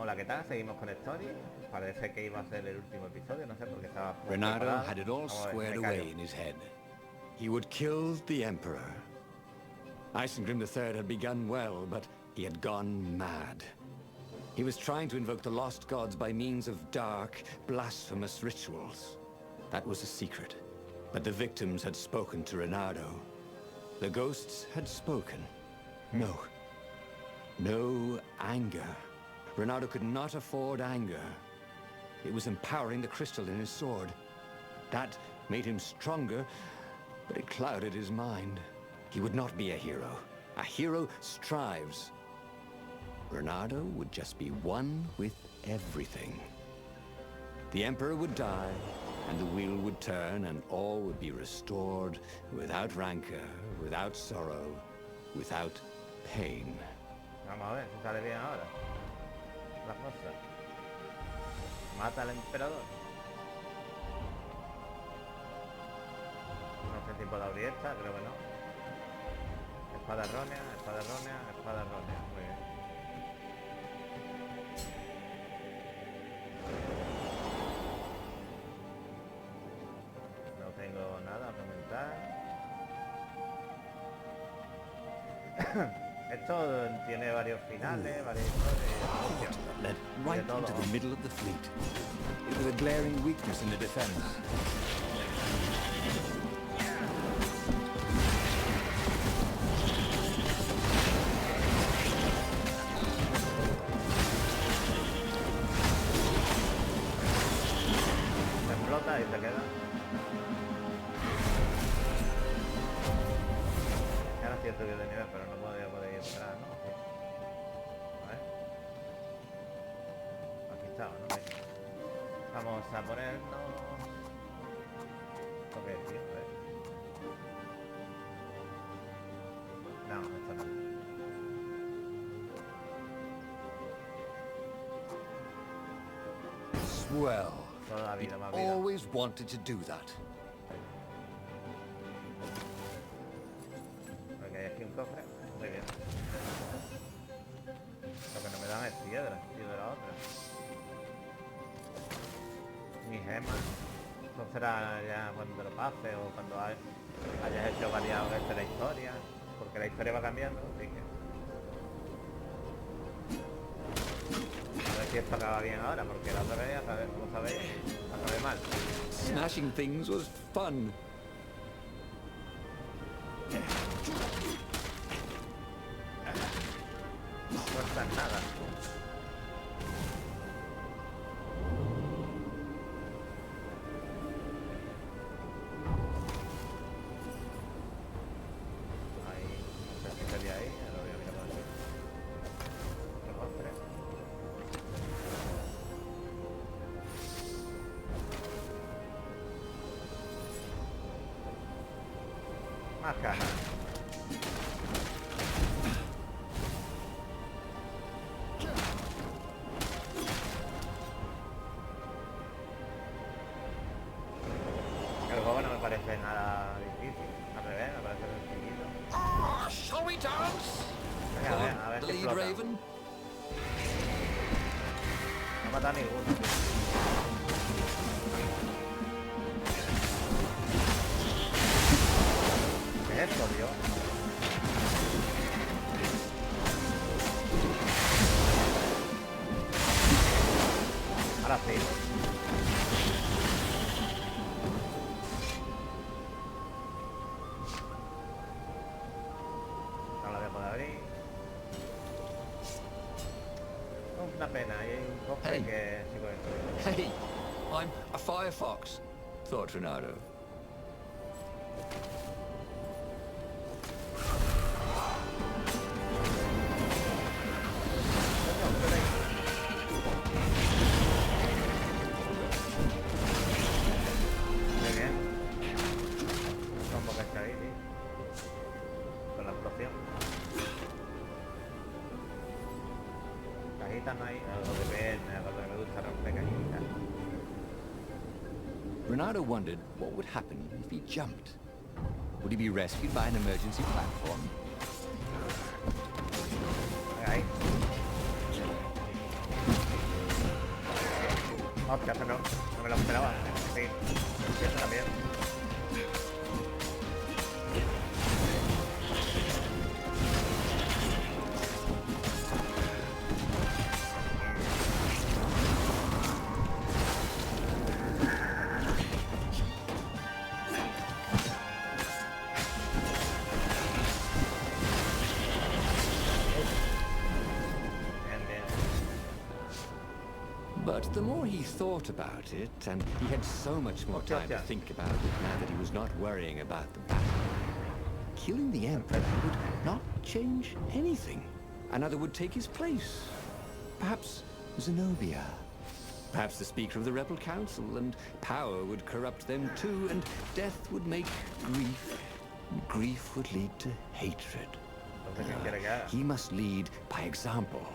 Hola, ¿qué tal? Seguimos con Story. Parece que iba a ser el último episodio, no sé por qué estaba... Renato had it all squared away in his head. He would kill the Emperor. Isengrim III had begun well, but he had gone mad. He was trying to invoke the lost gods by means of dark, blasphemous rituals. That was a secret. But the victims had spoken to Renato. The ghosts had spoken. No. No anger. Renato could not afford anger. It was empowering the crystal in his sword. That made him stronger, but it clouded his mind. He would not be a hero. A hero strives. Renato would just be one with everything. The Emperor would die, and the wheel would turn, and all would be restored without rancor, without sorrow, without pain. Vamos a ver si sale bien ahora. La cosa. Mata al emperador. No sé si puedo abrir esta, creo que no. Espada errónea, espada errónea, espada errónea. Muy bien. No tengo nada a comentar. Esto tiene varios finales, varias historias. Led right into the middle of the fleet. It was a glaring weakness in the defense. Se explota y se queda. Ahora sí estoy de nivel, pero no podía poder ir atrás, ¿no? Sí. A ver. Aquí estaba, ¿no? Ahí. Vamos a ponernos... ¿Esto qué es, tío? A ver. No, esto no. Swell. Toda la vida, He más vida. always wanted to do that. Porque hay aquí un cofre. Muy bien. Lo que no me dan es piedra, tío, de la otra. Ni gemas. Eso será ya cuando lo pase o cuando hayas hecho varias veces la historia. Porque la historia va cambiando, así que... A ver si esto acaba bien ahora, porque la otra vez, como sabéis, acabé mal. Smashing things was fun. No está en nada. Ahí, no sé si sería ahí, lo voy a mirar por aquí. Otro cofre. Más cajas. El juego no me parece nada difícil, al revés, me parece sencillito. Shall we dance? Venga, a ver The si lead explota. raven. No mata a ninguno. ¿Qué es esto, Dios? Ahora sí. No la dejo de abrir. Una pena, hay un cofre Hey. que sigo esto. Hey, I'm a firefox, thought Renato. Muy bien. Un poco está ahí, tío. Con la explosión. Cajitas no hay. Algo que me gusta romper cajitas. Renato wondered what would happen if he jumped. Would he be rescued by an emergency platform? Venga, ahí. Hostia, no me lo esperaba. Sí, empieza también. But the more he thought about it, and he had so much more time to think about it now that he was not worrying about the battle, killing the Emperor would not change anything. Another would take his place. Perhaps Zenobia. Perhaps the Speaker of the Rebel Council, and power would corrupt them too, and death would make grief, and grief would lead to hatred. He must lead by example.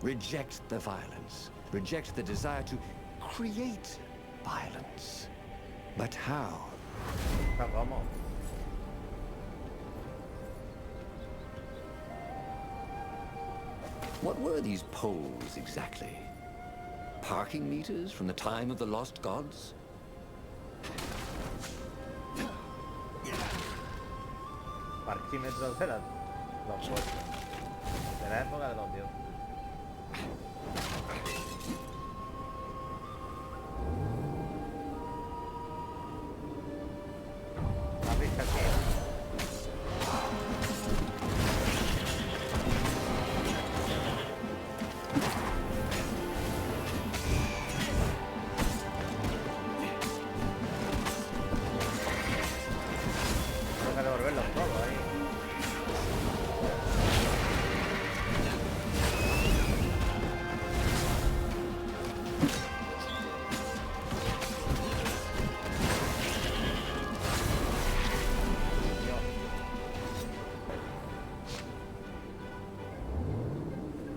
Reject the violence. Reject the desire to create violence. But how? What were these poles exactly? Parking meters from the time of the lost gods? Parquímetros eran los puestos de la época de los dioses. La pista aquí. Tengo que devolverlos todos ahí.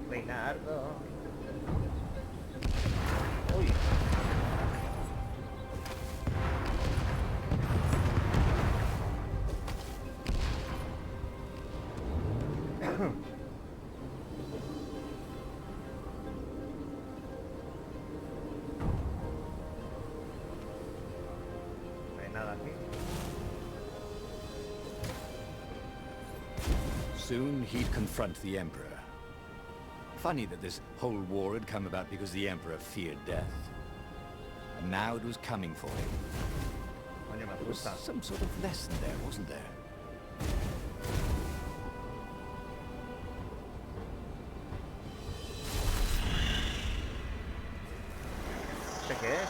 Reinardo. Uy. No hay nada aquí. Soon he'd confront the Emperor. Funny that this whole war had come about because the Emperor feared death. And now it was coming for him. There was some sort of lesson there, wasn't there? ¿Qué es?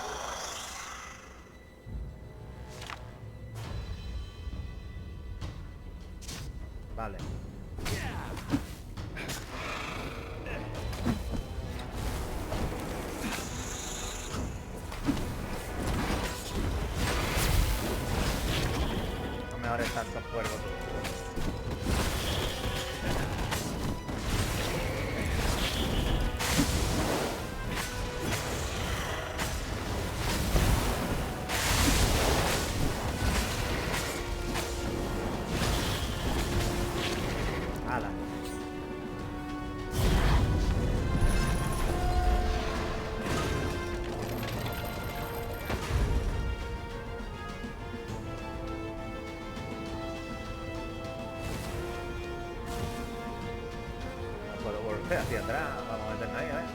Vale. No me ores tanto fuego tú. Ala. No puedo volver hacia atrás. Vamos a meternos ahí, ¿eh?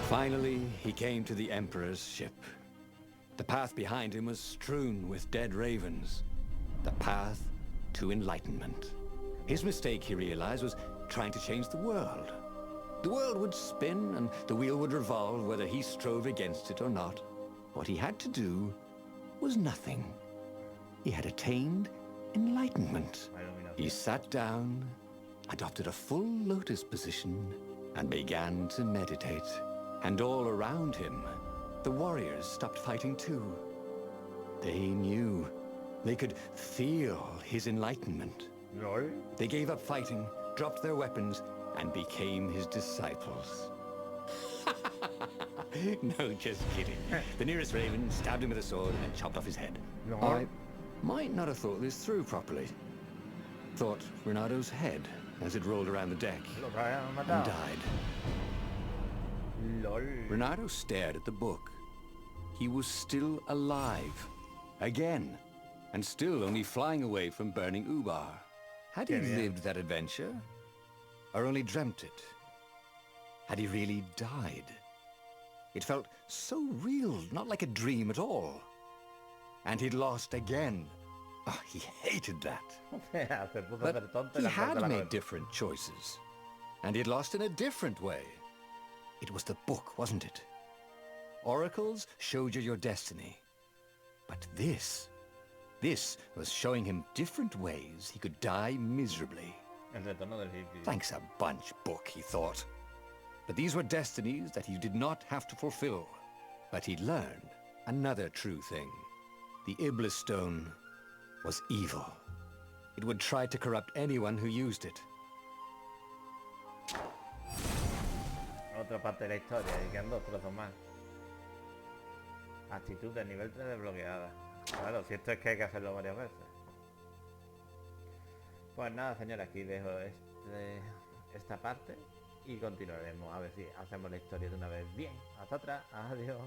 Finally, he came to the Emperor's ship. The path behind him was strewn with dead ravens. The path to enlightenment. His mistake, he realized, was trying to change the world. The world would spin and the wheel would revolve whether he strove against it or not. What he had to do was nothing. He had attained enlightenment. He sat down, adopted a full lotus position, and began to meditate. And all around him, the warriors stopped fighting too. They knew. They could feel his enlightenment. No. They gave up fighting, dropped their weapons, and became his disciples. No, just kidding. The nearest raven stabbed him with a sword and chopped off his head. No. I might not have thought this through properly. Thought Renado's head as it rolled around the deck Lo habían and matado. died. LOL. Renato stared at the book. He was still alive. Again. And still only flying away from burning Ubar. Had he lived that adventure? Or only dreamt it? Had he really died? It felt so real, not like a dream at all. And he'd lost again. Oh, he hated that. But he had made different choices. And he'd lost in a different way. It was the book, wasn't it? Oracles showed you your destiny. But this was showing him different ways he could die miserably. Thanks a bunch, book, he thought. But these were destinies that he did not have to fulfill. But he'd learned another true thing. The Iblis Stone was evil. It would try to corrupt anyone who used it. Otra parte de la historia, y quedan 2 trozos más. Actitud de nivel 3 desbloqueada. Claro, si esto es que hay que hacerlo varias veces. Pues nada, señores, aquí dejo esta parte y continuaremos a ver si hacemos la historia de una vez bien. Hasta otra, adiós.